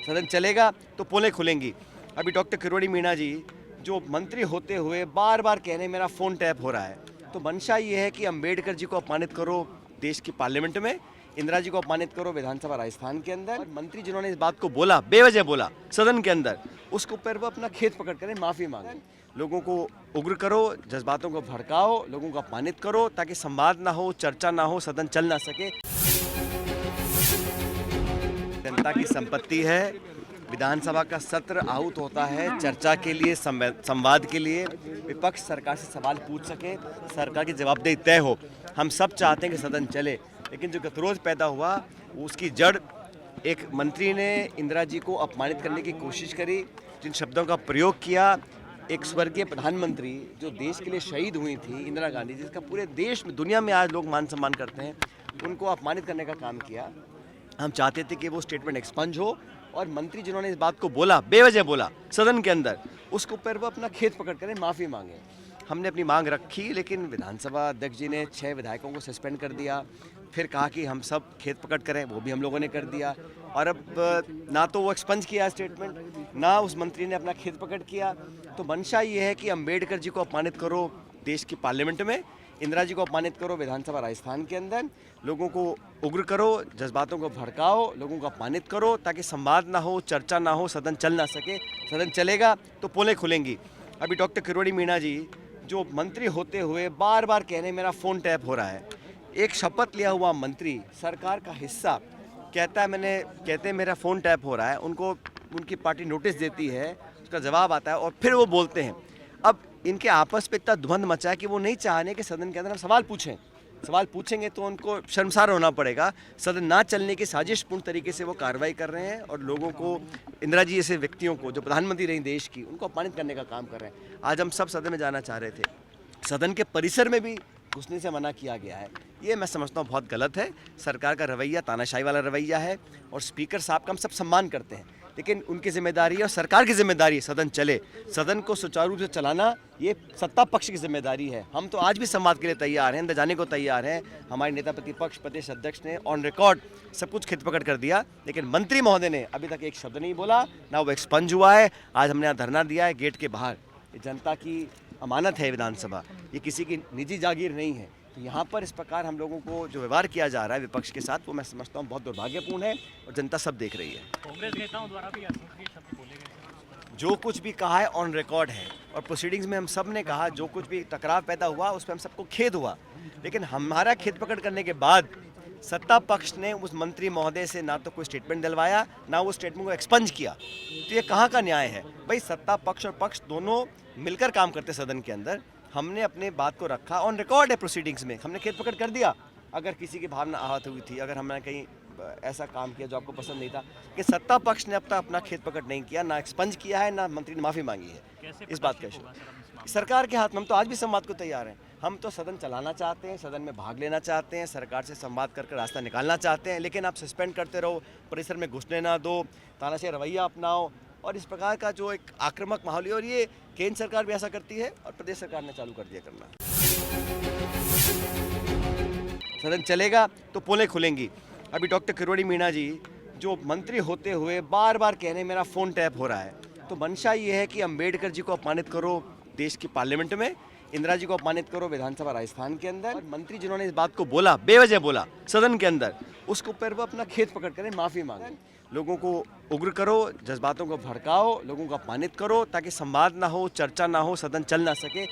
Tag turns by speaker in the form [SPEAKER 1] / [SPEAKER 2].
[SPEAKER 1] सदन चलेगा तो पोलें खुलेंगी। अभी डॉक्टर किरोड़ी मीणा जी जो मंत्री होते हुए बार बार कह रहे हैं मेरा फ़ोन टैप हो रहा है, तो मंशा ये है कि अंबेडकर जी को अपमानित करो देश की पार्लियामेंट में, इंदिरा जी को अपमानित करो विधानसभा राजस्थान के अंदर, और मंत्री जिन्होंने इस बात को बोला, बेवजह बोला सदन के अंदर, उसके ऊपर वो अपना खेत पकड़ करें माफ़ी मांगे। लोगों को उग्र करो, जज्बातों को भड़काओ, लोगों को अपमानित करो ताकि संवाद ना हो, चर्चा ना हो, सदन चल ना सके। जनता की संपत्ति है। विधानसभा का सत्र आहूत होता है चर्चा के लिए, संवाद के लिए, विपक्ष सरकार से सवाल पूछ सके, सरकार की जवाबदेही तय हो। हम सब चाहते हैं कि सदन चले, लेकिन जो गतिरोध पैदा हुआ उसकी जड़ एक मंत्री ने इंदिरा जी को अपमानित करने की कोशिश करी, जिन शब्दों का प्रयोग किया। एक स्वर्गीय प्रधानमंत्री जो देश के लिए शहीद हुई थी, इंदिरा गांधी, जिसका पूरे देश में, दुनिया में आज लोग मान सम्मान करते हैं, उनको अपमानित करने का काम किया। हम चाहते थे कि वो स्टेटमेंट एक्सपंज हो, और मंत्री जिन्होंने इस बात को बोला, बेवजह बोला सदन के अंदर, उसके ऊपर वो अपना खेत पकड़ करें माफ़ी मांगे। हमने अपनी मांग रखी, लेकिन विधानसभा अध्यक्ष जी ने 6 विधायकों को सस्पेंड कर दिया। फिर कहा कि हम सब खेत पकड़ करें, वो भी हम लोगों ने कर दिया। और अब ना तो वो एक्सपंज किया स्टेटमेंट, ना उस मंत्री ने अपना खेत पकड़ किया। तो मंशा ये है कि अंबेडकर जी को अपमानित करो देश की पार्लियामेंट में, इंदिरा जी को अपमानित करो विधानसभा राजस्थान के अंदर, लोगों को उग्र करो, जज्बातों को भड़काओ, लोगों को अपमानित करो ताकि संवाद ना हो, चर्चा ना हो, सदन चल ना सके। सदन चलेगा तो पोलें खुलेंगी। अभी डॉक्टर किरोड़ी मीणा जी जो मंत्री होते हुए बार बार कह रहे हैं मेरा फ़ोन टैप हो रहा है, एक शपथ लिया हुआ मंत्री, सरकार का हिस्सा, कहते हैं मेरा फ़ोन टैप हो रहा है, उनको उनकी पार्टी नोटिस देती है, उसका जवाब आता है और फिर वो बोलते हैं। अब इनके आपस में इतना द्वंद मचा है कि वो नहीं चाह रहे कि सदन के अंदर हम सवाल पूछें। सवाल पूछेंगे तो उनको शर्मसार होना पड़ेगा। सदन ना चलने की साजिशपूर्ण तरीके से वो कार्रवाई कर रहे हैं और लोगों को, इंदिरा जी जैसे व्यक्तियों को जो प्रधानमंत्री रही देश की, उनको अपमानित करने का काम कर रहे हैं। आज हम सब सदन में जाना चाह रहे थे, सदन के परिसर में भी घुसने से मना किया गया है। ये मैं समझता हूँ बहुत गलत है। सरकार का रवैया तानाशाही वाला रवैया है, और स्पीकर साहब का हम सब सम्मान करते हैं, लेकिन उनकी जिम्मेदारी है और सरकार की जिम्मेदारी है सदन चले। सदन को सुचारू रूप से चलाना ये सत्ता पक्ष की जिम्मेदारी है। हम तो आज भी संवाद के लिए तैयार हैं, अंदर जाने को तैयार हैं। हमारे नेता प्रतिपक्ष प्रदेश अध्यक्ष ने ऑन रिकॉर्ड सब कुछ खेत पकड़ कर दिया, लेकिन मंत्री महोदय ने अभी तक एक शब्द नहीं बोला, ना वो एक्सपंज हुआ है। आज हमने यहाँ धरना दिया है गेट के बाहर। ये जनता की अमानत है विधानसभा, ये किसी की निजी जागीर नहीं है। तो यहाँ पर इस प्रकार हम लोगों को जो व्यवहार किया जा रहा है विपक्ष के साथ, वो मैं समझता हूँ बहुत दुर्भाग्यपूर्ण है, और जनता सब देख रही है।
[SPEAKER 2] कांग्रेस नेताओं द्वारा भी ये शब्द बोले गए।
[SPEAKER 1] जो कुछ भी कहा है ऑन रिकॉर्ड है, और प्रोसीडिंग्स में हम सब ने कहा, जो कुछ भी टकराव पैदा हुआ उस पर हम सबको खेद हुआ, लेकिन हमारा खेत पकड़ करने के बाद सत्ता पक्ष ने उस मंत्री महोदय से ना तो कोई स्टेटमेंट दिलवाया, ना वो स्टेटमेंट को एक्सपंज किया। तो ये कहाँ का न्याय है भाई? सत्ता पक्ष और पक्ष दोनों मिलकर काम करते सदन के अंदर। हमने अपने बात को रखा, ऑन रिकॉर्ड है प्रोसीडिंग्स में, हमने खेत पकड़ कर दिया। अगर किसी की भावना आहत हुई थी, अगर हमने कहीं ऐसा काम किया जो आपको पसंद नहीं था, कि सत्ता पक्ष ने अब तक अपना खेत पकड़ नहीं किया, ना एक्सपंज किया है, ना मंत्री ने माफ़ी मांगी है। इस बात का सरकार के हाथ में, हम तो आज भी संवाद को तैयार हैं। हम तो सदन चलाना चाहते हैं, सदन में भाग लेना चाहते हैं, सरकार से संवाद करके रास्ता निकालना चाहते हैं, लेकिन आप सस्पेंड करते रहो, परिसर में घुसने ना दो, तानाशाही रवैया अपनाओ, और इस प्रकार का जो एक आक्रामक माहौल है, और ये केंद्र सरकार भी ऐसा करती है और प्रदेश सरकार ने चालू कर दिया करना। सदन चलेगा तो पोलें खुलेंगी। अभी डॉक्टर किरोड़ी मीणा जी जो मंत्री होते हुए बार बार कह रहे हैं मेरा फ़ोन टैप हो रहा है, तो मंशा ये है कि अंबेडकर जी को अपमानित करो देश की पार्लियामेंट में, इंदिरा जी को अपमानित करो विधानसभा राजस्थान के अंदर, और मंत्री जिन्होंने इस बात को बोला, बेवजह बोला सदन के अंदर, उसके ऊपर वो अपना खेत पकड़ करें माफ़ी मांगे। लोगों को उग्र करो, जज्बातों को भड़काओ, लोगों को अपमानित करो ताकि संवाद ना हो, चर्चा ना हो, सदन चल ना सके।